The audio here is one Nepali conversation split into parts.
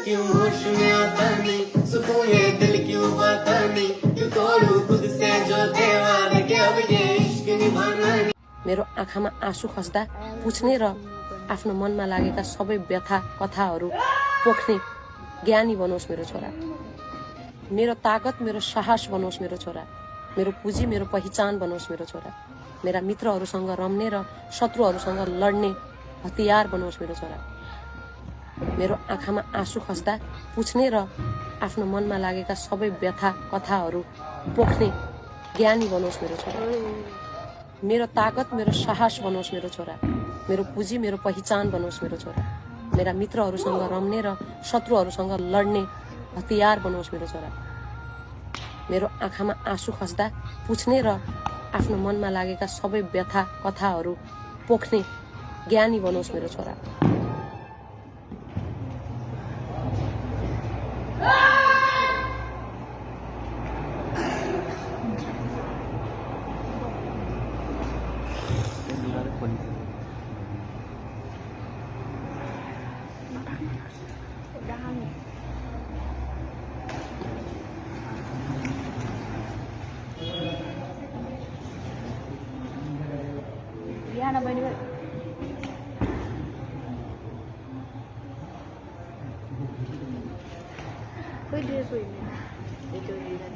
क्यों होश में आता नहीं, सुकून ये दिल क्यों पाता नहीं, क्यों तोड़ू खुद से जो दीवार के अब ये इश्क निभाना नहीं। मेरो आँखामा आँसु खस्दा पुछ्ने र आफ्नो मनमा लागेका सबै व्यथा कथाहरू पोख्ने ज्ञानी बनोस् मेरो छोरा। मेरो ताकत मेरो साहस बनोस् मेरो छोरा। मेरो पुँजी मेरो पहिचान बनोस् मेरो छोरा। मेरा मित्रहरूसँग रम्ने र शत्रुहरूसँग लड्ने हतियार बनोस् मेरो छोरा। मेरो आँखामा आँसु खस्दा पुछ्ने र आफ्नो मनमा लागेका सबै व्यथा कथाहरू पोख्ने ज्ञानी बनोस् मेरो छोरा। मेरो ताकत मेरो साहस बनोस् मेरो छोरा। मेरो पुँजी मेरो पहिचान बनोस् मेरो छोरा। मेरा मित्रहरूसँग रम्ने र शत्रुहरूसँग लड्ने हतियार बनोस् मेरो छोरा। मेरो आँखामा आँसु खस्दा पुछ्ने र आफ्नो मनमा लागेका सबै व्यथा कथाहरू पोख्ने ज्ञानी बनोस् मेरो छोरा। Yana bani ba. Koi dress hoyi ne. Eto ni na.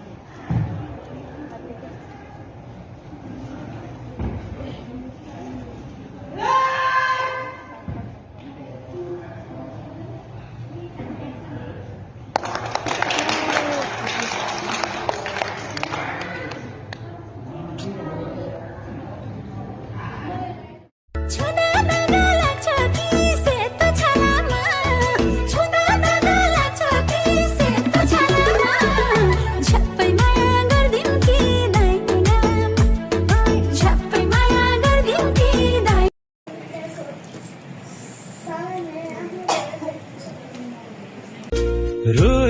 रो